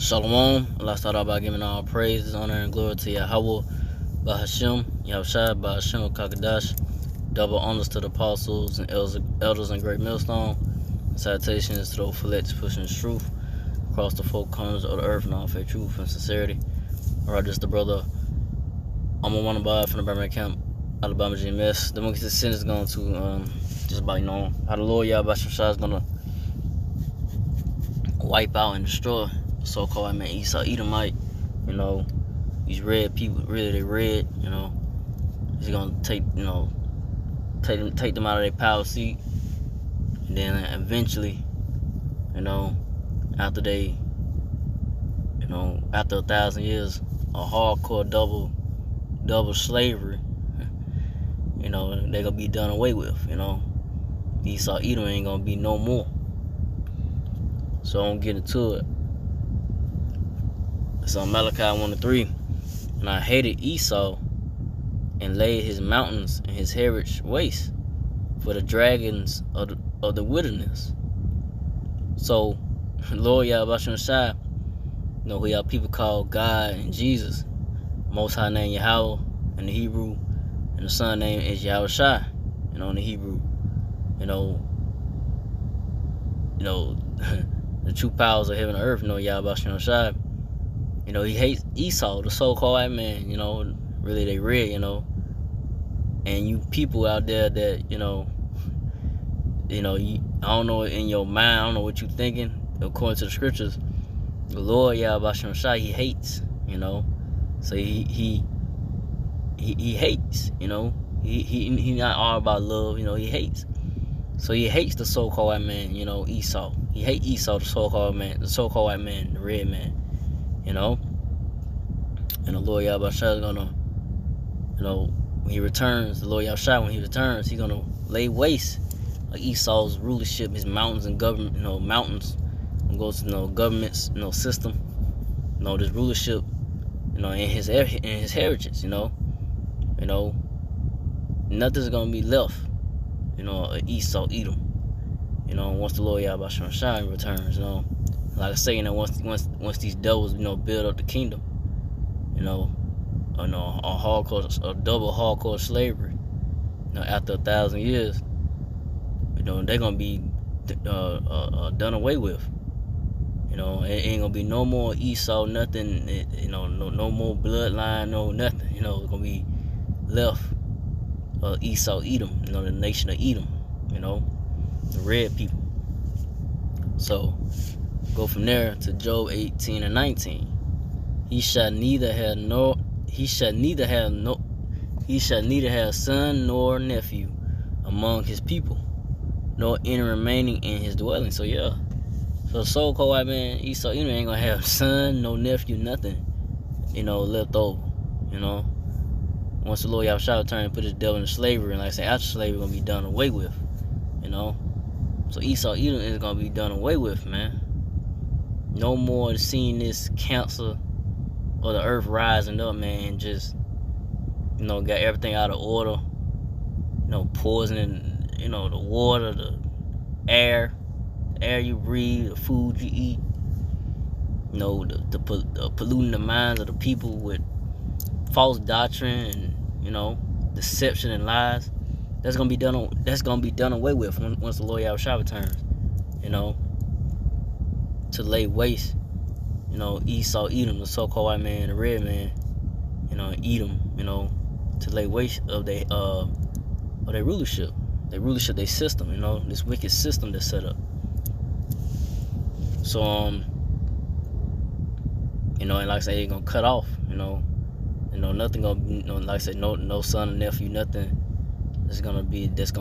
Shalom. Allah start out by giving all praises, honor, and glory to Yahweh, Bahashem, Yahushua, Bahashem, Kakadash. Double honors to the apostles and elders in Great Millstone. Salutations to those fillets pushing truth across the four corners of the earth in all faith, truth, and sincerity. Alright, this is the brother I'm on one by from the Birmingham camp, Alabama GMS. The one the sin is going to just about how the Lord Yahweh is going to wipe out and destroy the so-called Esau Edomite. These red people, really they red. He's gonna take them out of their power seat, and then eventually, after they, after 1,000 years of hardcore double slavery, they're gonna be done away with. Esau Edom ain't gonna be no more. So I'm getting into it. It's on Malachi 1:3. And I hated Esau and laid his mountains and his heritage waste for the dragons of the wilderness. So, Lord Yahweh Shai, who y'all people call God and Jesus, Most High name Yahweh in the Hebrew, and the Son name is Yahushua, in the Hebrew. The true powers of heaven and earth, Yahweh Shai. He hates Esau, the so-called man, really they red, and you people out there that, I don't know in your mind, I don't know what you thinking, according to the scriptures, the Lord Yahweh Shai, he hates, so he hates, he not all about love, he hates. So he hates the so-called man, Esau. He hates Esau, the so-called man, the red man, and the Lord Yahweh is gonna, when he returns, the Lord Yahweh, when he returns, he's gonna lay waste like Esau's rulership, his mountains and government, mountains, and goes to government's, system, this rulership, in his heritage, nothing's gonna be left, Esau Edom, once the Lord Yahweh Shai returns, like I say, once these devils, build up the kingdom, a double hardcore slavery, after 1,000 years, they're gonna be done away with. It ain't gonna be no more Esau, nothing. No more bloodline, no nothing. It's gonna be left Esau Edom, the nation of Edom, the red people. So go from there to Job 18:19. He shall neither have son nor nephew among his people, nor any remaining in his dwelling. So yeah. So the so-called man Esau Edom ain't gonna have son, no nephew, nothing, left over. Once the Lord Yahweh return and put his devil in slavery, and like I say, after slavery gonna be done away with. So Esau Edom is gonna be done away with, man. No more seeing this cancer or the earth rising up, man. Just got everything out of order. Poisoning, the water, the air you breathe, the food you eat. The polluting the minds of the people with false doctrine and deception and lies. That's gonna be done away with once the Lord Yahweh returns. To lay waste, Esau Edom, the so-called man, the red man, Edom, to lay waste of their rulership, their system, this wicked system that's set up. So and like I say, they're gonna cut off, nothing gonna, like I said, no son or nephew, nothing that's gonna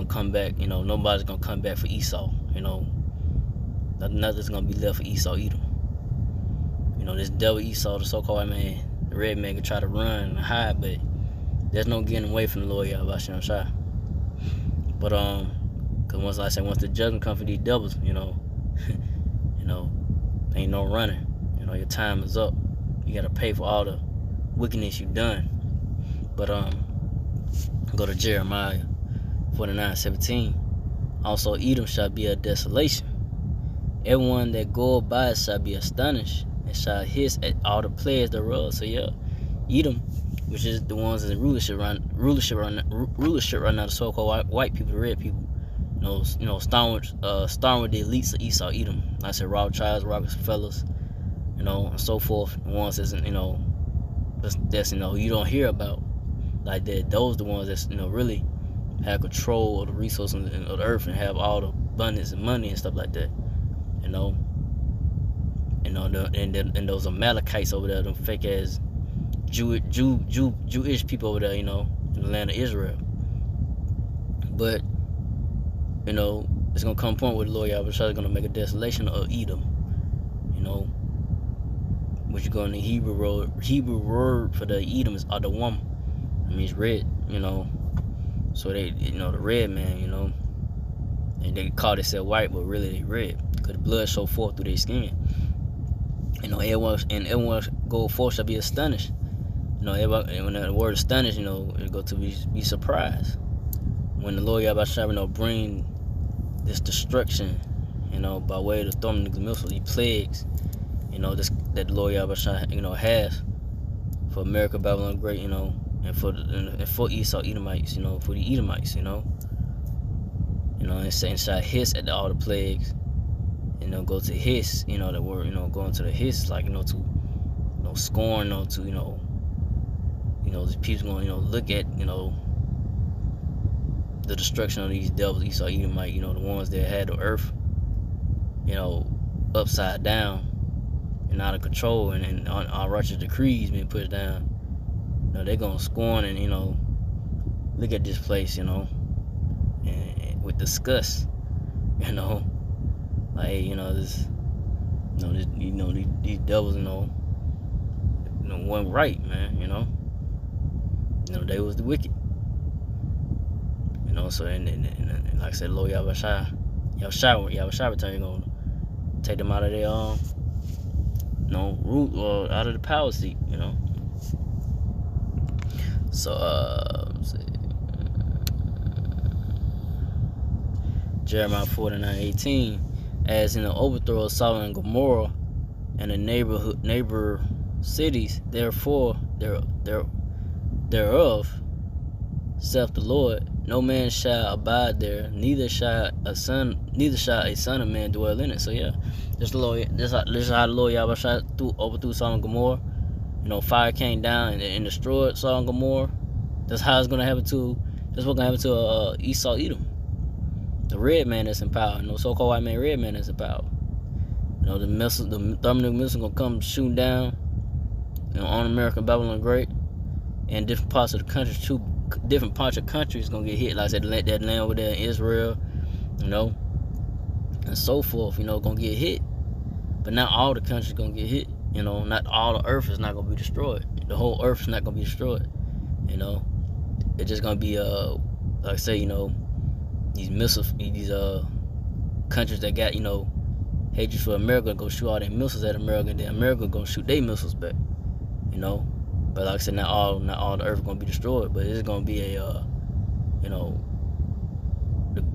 come back, nobody's gonna come back for Esau, nothing's gonna be left for Esau Edom. This devil Esau, the so-called man, the red man, can try to run and hide, but there's no getting away from the Lord Yahweh Shai. But cause once the judgment comes for these devils, ain't no running. Your time is up. You gotta pay for all the wickedness you've done. But go to Jeremiah 49:17. Also Edom shall be a desolation. Everyone that goeth by it shall be astonished, and shall hiss at all the plagues thereof. So yeah, Edom, which is the ones in rulership right now, the so-called white people, the red people. Starting with the elites of Esau, Edom. Like I said, Rothschilds, Rockefellers, and so forth. The ones that's you don't hear about like that. Those the ones that's really have control of the resources of the earth and have all the abundance and money and stuff like that. And those Amalekites over there, them fake ass Jewish people over there, in the land of Israel. But it's gonna come a point where the Lord Yahweh is gonna make a desolation of Edom. Which you go in the Hebrew word for the Edom is Adawam. It means red, So they, the red man, and they call themselves white, but really they red, because the blood so forth through their skin. Everyone go forth shall be astonished. Everybody, when the word astonished, it go to be surprised. When the Lord Yahweh shall bring this destruction, by way of the thermal missile, these plagues, that the Lord Yahweh has for America, Babylon Great, and for Esau Edomites, for the Edomites, and shall hiss at all the plagues, go to hiss, the word, going to the hiss, like, to, scorn, to, the people going, look at, the destruction of these devils, Esau Edomite, the ones that had the earth, upside down and out of control, and unrighteous decrees being pushed down. They're gonna scorn and look at this place, and with disgust, like, this, these devils, wasn't right, man, they was the wicked, so and like I said, Lord Yahweh return, gonna take them out of their root, or out of the power seat, So Jeremiah 49:18, as in the overthrow of Sodom and Gomorrah and the neighbor cities, therefore thereof, saith the Lord, no man shall abide there, neither shall a son of man dwell in it. So yeah, this is how the Lord Yahweh overthrew Sodom and Gomorrah. Fire came down and destroyed Sodom and Gomorrah. That's how it's gonna happen to. That's what's gonna happen to Esau Edom, the red man that's in power. So-called white man, red man that's in power. The missiles, the thermal missiles gonna come shooting down, on America, Babylon Great, and different parts of the country too. Different parts of the country is gonna get hit. Like I said, that land over there in Israel, and so forth. Gonna get hit. But not all the country's gonna get hit. Not all the earth is not gonna be destroyed. The whole earth is not gonna be destroyed. It's just gonna be like I say, these missiles, these countries that got hatred for America go shoot all their missiles at America, and then America gonna shoot their missiles back. But like I said, not all the earth gonna be destroyed, but it's gonna be a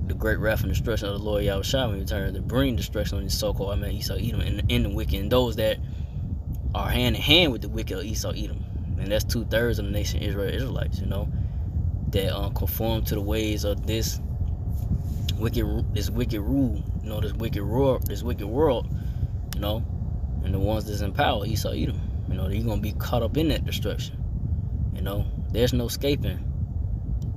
the great wrath and destruction of the Lord Yahweh when he returns to bring destruction on these so-called Esau Edom and the wicked, and those that are hand in hand with the wicked of Esau Edom, and that's 2/3 of the nation Israelites, that conform to the ways of this wicked rule, this wicked world, and the ones that's in power, Esau Edom, you're gonna be caught up in that destruction. There's no escaping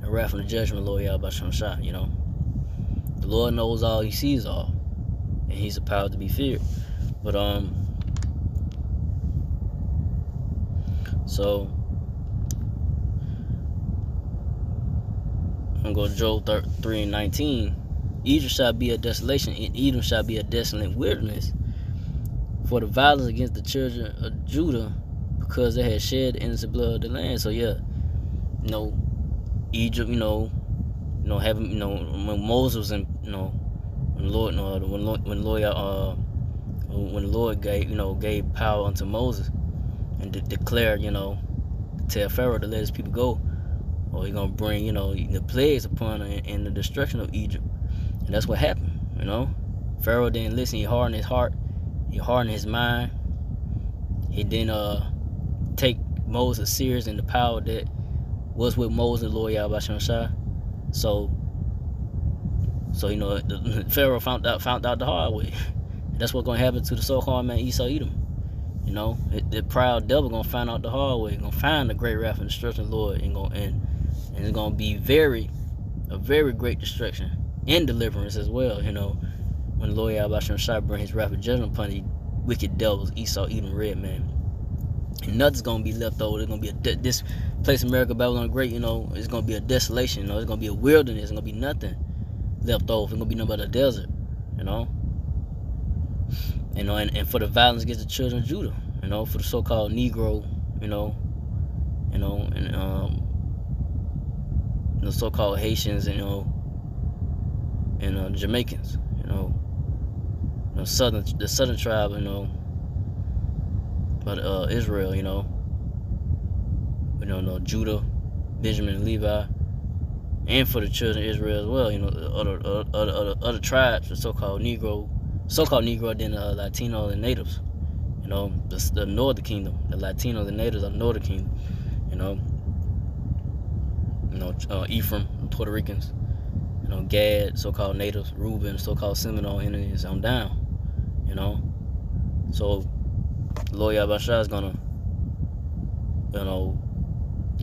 the wrath and the judgment of the Lord Yahweh Shah. The Lord knows all, he sees all, and he's a power to be feared. But so I'm going to Job 3:19. Egypt shall be a desolation, and Edom shall be a desolate wilderness, for the violence against the children of Judah, because they had shed the innocent blood of the land. So yeah, Egypt, having, when Moses was in, when the Lord gave power unto Moses and declared, to tell Pharaoh to let his people go, or he's gonna bring, the plagues upon him and the destruction of Egypt. And that's what happened. Pharaoh didn't listen. He hardened his heart, he hardened his mind, He didn't take Moses serious in the power that was with Moses and Lord Yahweh Shai. So you know, the Pharaoh found out the hard way. That's what's gonna happen to the so-called man Esau Edom. You know, the proud devil gonna find out the hard way. Gonna find the great wrath and destruction of the Lord, and it's gonna be a very great destruction and deliverance as well. You know, when the Lord Yahweh Shai bring His wrath and judgment upon the wicked devils, Esau, Edom, red man, and nothing's gonna be left over. There's gonna be this place, America, Babylon Great. You know, it's gonna be a desolation. You know, it's gonna be a wilderness. It's gonna be nothing left over. It's gonna be nothing but a desert. You know. You know, and for the violence against the children of Judah, you know, for the so-called Negro, and the so-called Haitians, and Jamaicans, the southern tribe, but Israel, Judah, Benjamin, and Levi, and for the children of Israel as well, the other tribes, the so-called Negro, then Latino and natives, the northern kingdom, the Latinos and natives of the northern kingdom, Ephraim, Puerto Ricans, Gad, so-called natives, Reuben, so-called Seminole Indians, on down, So, Lord Yahweh Shai is gonna,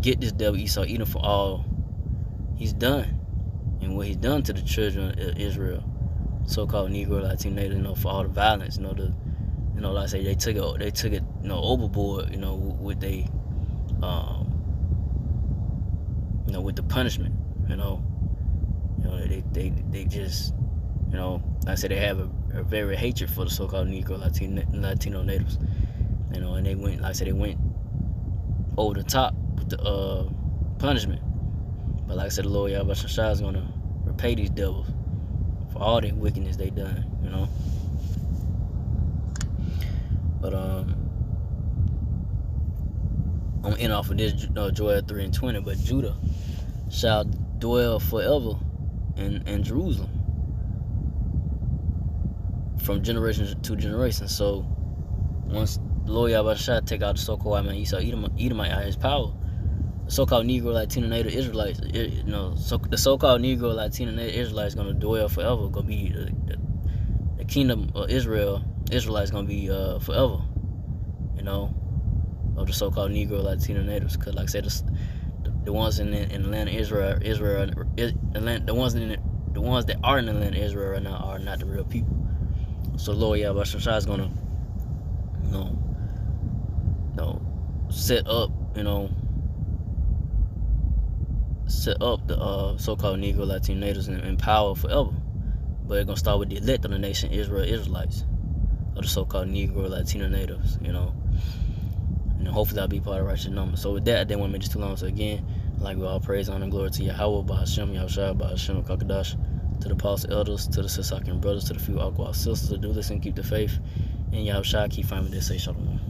get this devil Esau Edom for all he's done, and what he's done to the children of Israel, so-called Negro, Latino, native, for all the violence, like I say, they took it, overboard, with they, with the punishment, they just, like I said, they have a very hatred for the so-called Negro, Latino natives, and they went, like I said, they went over the top with the punishment. But like I said, the Lord Yahweh Shai is gonna repay these devils for all their wickedness they done, But I'm gonna end off with this, Joel 3:20. But Judah shall dwell forever in Jerusalem, from generation to generation. So once the Lord Yahweh Shai take out the so-called man Esau Edomite out of his power, the so-called Negro, Latino, Native Israelites, the so-called Negro, Latino, Native Israelites gonna dwell forever. Gonna be the kingdom of Israel. Israelites gonna be forever. Of the so-called Negro, Latino natives. Cause like I said, the ones in the land of Israel, the ones that are in the land of Israel right now are not the real people. So Lord Yahweh Shai is gonna, set up the so-called Negro, Latino natives in power forever. But it's gonna start with the elect of the nation, Israelites, of the so-called Negro, Latino natives, and hopefully I'll be part of the righteous number. So with that, I didn't want to make this too long. So again, like we all praise, honor, and glory to Yahweh, Bahashem, Yahushua, Bahashem, Kakadash, to the apostle elders, to the Sisakim brothers, to the few Aqua sisters, to do this and keep the faith. And Yahushua, keep finding this, say shalom.